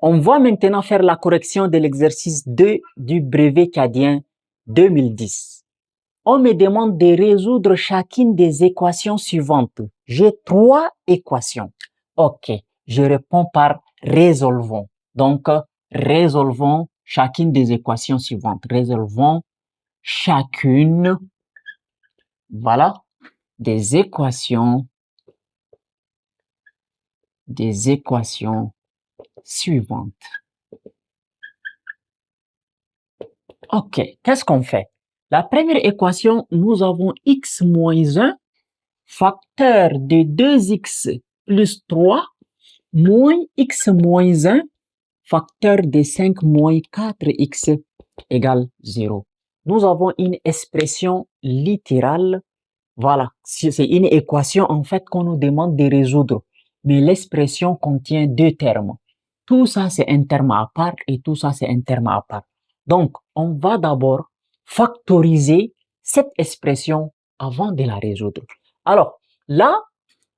On va maintenant faire la correction de l'exercice 2 du brevet cadien 2010. On me demande de résoudre chacune des équations suivantes. J'ai 3 équations. Ok, je réponds par résolvons. Donc, résolvons chacune des équations suivantes. Résolvons chacune, voilà, des équations suivantes. Ok, qu'est-ce qu'on fait? La première équation, nous avons x moins 1, facteur de 2x plus 3, moins x moins 1, facteur de 5 moins 4x égale 0. Nous avons une expression littérale. Voilà, c'est une équation en fait qu'on nous demande de résoudre. Mais l'expression contient deux termes. Tout ça, c'est un terme à part et tout ça, c'est un terme à part. Donc, on va d'abord factoriser cette expression avant de la résoudre. Alors, là,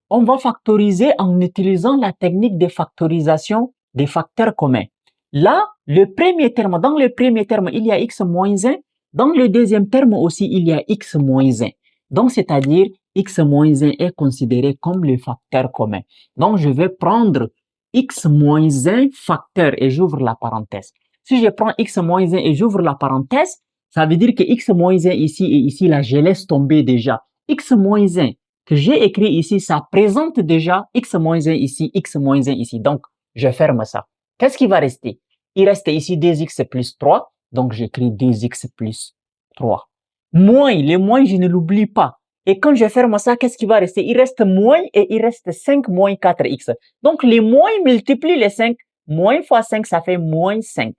on va factoriser en utilisant la technique de factorisation des facteurs communs. Là, dans le premier terme, il y a x moins 1. Dans le deuxième terme aussi, il y a x moins 1. Donc, c'est-à-dire, x moins 1 est considéré comme le facteur commun. Donc, je vais prendre x moins 1 facteur et j'ouvre la parenthèse. Si je prends x moins 1 et j'ouvre la parenthèse, ça veut dire que x moins 1 ici et ici, là, je laisse tomber déjà. X moins 1 que j'ai écrit ici, ça présente déjà x moins 1 ici, x moins 1 ici. Donc, je ferme ça. Qu'est-ce qui va rester? Il reste ici 2x plus 3, donc j'écris 2x plus 3. Moins, le moins, je ne l'oublie pas. Et quand je ferme ça, qu'est-ce qui va rester? Il reste moins et il reste 5 moins 4x. Donc, les moins multiplient les 5. Moins fois 5, ça fait moins 5.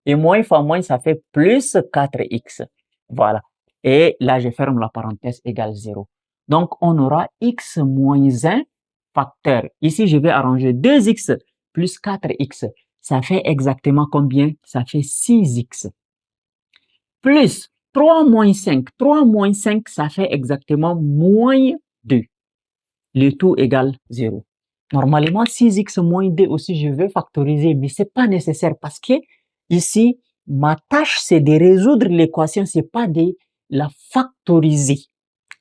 Et moins fois moins, ça fait plus 4x. Voilà. Et là, je ferme la parenthèse égale 0. Donc, on aura x moins 1 facteur. Ici, je vais arranger 2x plus 4x. Ça fait exactement combien? Ça fait 6x. Plus 3 moins 5. 3 moins 5, ça fait exactement moins 2. Le tout égale 0. Normalement, 6x moins 2 aussi, je vais factoriser, mais ce n'est pas nécessaire parce que ici, ma tâche, c'est de résoudre l'équation, ce n'est pas de la factoriser.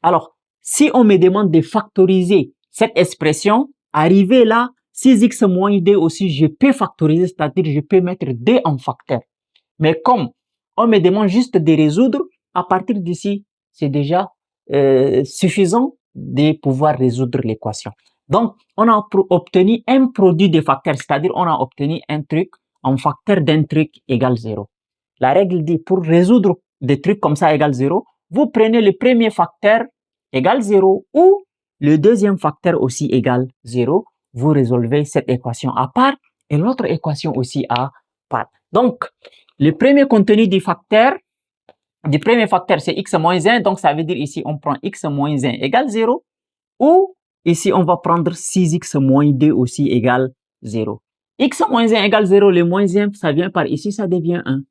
Alors, si on me demande de factoriser cette expression, arrivé là, 6x moins 2 aussi, je peux factoriser, c'est-à-dire je peux mettre 2 en facteur. Mais comme on me demande juste de résoudre, à partir d'ici, c'est déjà suffisant de pouvoir résoudre l'équation. Donc, on a obtenu un produit de facteurs, c'est-à-dire on a obtenu un truc en facteur d'un truc égale 0. La règle dit pour résoudre des trucs comme ça égale 0, vous prenez le premier facteur égale 0 ou le deuxième facteur aussi égale 0. Vous résolvez cette équation à part et l'autre équation aussi à part. Donc, le premier contenu du premier facteur, c'est x moins 1. Donc, ça veut dire ici, on prend x moins 1 égale 0. Ou ici, on va prendre 6x moins 2 aussi égale 0. X moins 1 égale 0, le moins 1, ça vient par ici, ça devient 1.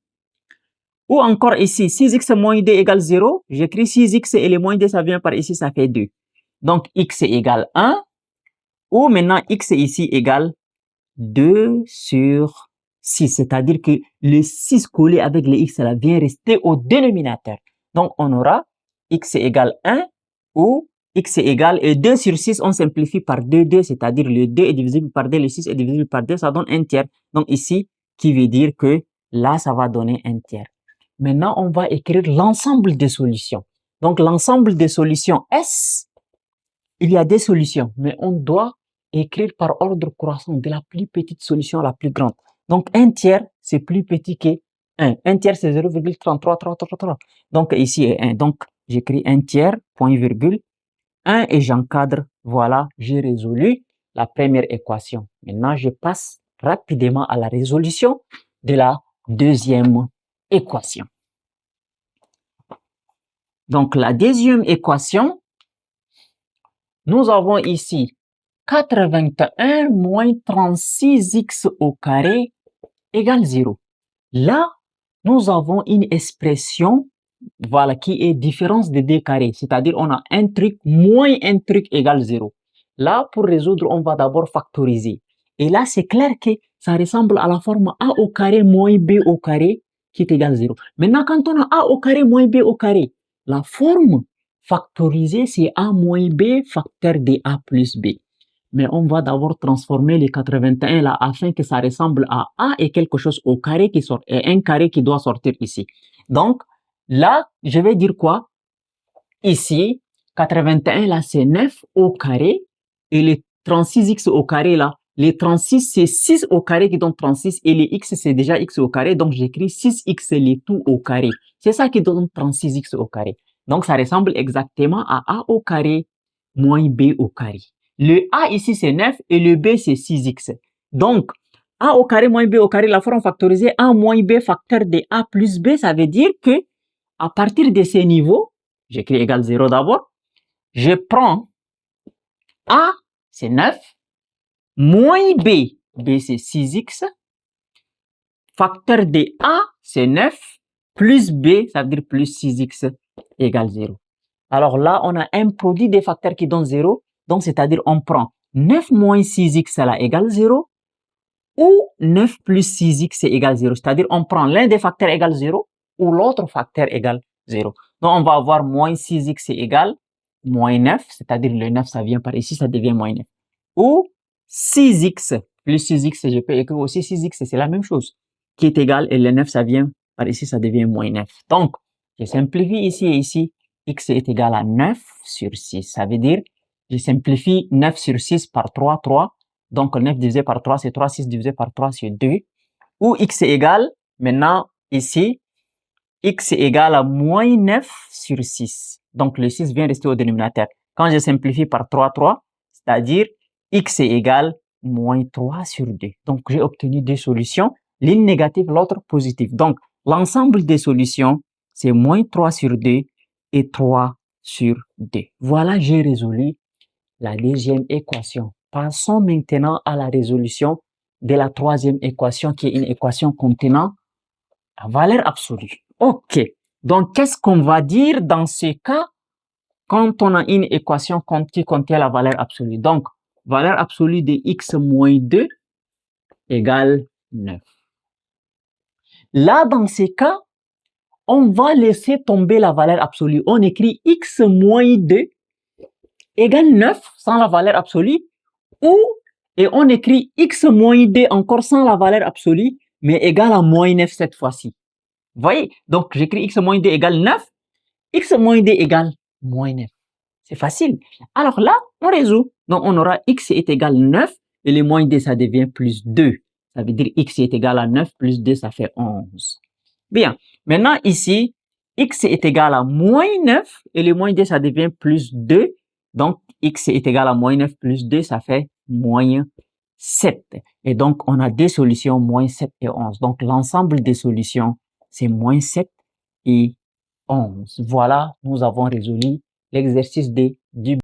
Ou encore ici, 6x moins 2 égale 0. J'écris 6x et le moins 2, ça vient par ici, ça fait 2. Donc, x égale 1. Ou maintenant, x ici égale 2 sur 6. C'est-à-dire que le 6 collé avec le x, ça vient rester au dénominateur. Donc, on aura x égale 1 ou x égale 2 sur 6, on simplifie par 2, 2, c'est-à-dire le 2 est divisible par 2, le 6 est divisible par 2, ça donne un tiers. Donc, ici, qui veut dire que là, ça va donner un tiers. Maintenant, on va écrire l'ensemble des solutions. Donc, l'ensemble des solutions S, il y a des solutions, mais on doit écrire par ordre croissant de la plus petite solution à la plus grande. Donc, un tiers, c'est plus petit que 1. Un tiers, c'est 0,3333. Donc, ici est 1. Donc, j'écris un tiers, point virgule, 1 et j'encadre. Voilà, j'ai résolu la première équation. Maintenant, je passe rapidement à la résolution de la deuxième équation. Donc, la deuxième équation, nous avons ici 81 moins 36x au carré égale 0. Là, nous avons une expression, voilà, qui est différence de deux carrés. C'est-à-dire, on a un truc moins un truc égale 0. Là, pour résoudre, on va d'abord factoriser. Et là, c'est clair que ça ressemble à la forme a au carré moins b au carré qui est égal à 0. Maintenant, quand on a a au carré moins b au carré, la forme factorisée, c'est a moins b facteur de a plus b. Mais on va d'abord transformer les 81 là afin que ça ressemble à a et quelque chose au carré qui sort, et un carré qui doit sortir ici. Donc, là, je vais dire quoi? Ici, 81 là, c'est 9 au carré, et les 36x au carré là, les 36 c'est 6 au carré qui donne 36, et les x c'est déjà x au carré, donc j'écris 6x les tout au carré. C'est ça qui donne 36x au carré. Donc ça ressemble exactement à a au carré moins b au carré. Le a ici c'est 9 et le b c'est 6x. Donc a au carré moins b au carré, la forme factorisée a moins b facteur de a plus b, ça veut dire que à partir de ces niveaux, j'écris égal 0 d'abord, je prends a c'est 9, moins b, b c'est 6x, facteur de a c'est 9, plus b, ça veut dire plus 6x égale 0. Alors là, on a un produit des facteurs qui donne 0, donc c'est-à-dire on prend 9 moins 6x là égale 0, ou 9 plus 6x égale 0, c'est-à-dire on prend l'un des facteurs égale 0, ou l'autre facteur égale 0. Donc on va avoir moins 6x égale moins 9, c'est-à-dire le 9 ça vient par ici, ça devient moins 9. Ou 6x plus 6x, je peux écrire aussi 6x, c'est la même chose, qui est égal, et le 9 ça vient par ici, ça devient moins 9. Donc, je simplifie ici et ici, x est égal à 9 sur 6. Ça veut dire, je simplifie 9 sur 6 par 3, 3. Donc 9 divisé par 3, c'est 3, 6 divisé par 3, c'est 2. Ou x est égal, maintenant, ici, x est égal à moins 9 sur 6. Donc le 6 vient rester au dénominateur. Quand je simplifie par 3, 3, c'est-à-dire x est égal moins 3 sur 2. Donc j'ai obtenu deux solutions, l'une négative, l'autre positive. Donc l'ensemble des solutions, c'est moins 3 sur 2 et 3 sur 2. Voilà, j'ai résolu la deuxième équation. Passons maintenant à la résolution de la troisième équation, qui est une équation contenant la valeur absolue. OK. Donc, qu'est-ce qu'on va dire dans ce cas quand on a une équation qui contient la valeur absolue? Donc, valeur absolue de x moins 2 égale 9. Là, dans ce cas, on va laisser tomber la valeur absolue. On écrit x moins 2 égale 9 sans la valeur absolue, et on écrit x moins 2 encore sans la valeur absolue, mais égale à moins 9 cette fois-ci. Vous voyez? Donc, j'écris x moins 2 égale 9, x moins 2 égale moins 9. C'est facile. Alors là, on résout. Donc, on aura x est égal à 9, et le moins 2, ça devient plus 2. Ça veut dire x est égal à 9 plus 2, ça fait 11. Bien. Maintenant, ici, x est égal à moins 9, et le moins 2, ça devient plus 2. Donc, x est égal à moins 9 plus 2, ça fait moins 7. Et donc, on a deux solutions, moins 7 et 11. Donc, l'ensemble des solutions, c'est moins 7 et 11. Voilà, nous avons résolu l'exercice du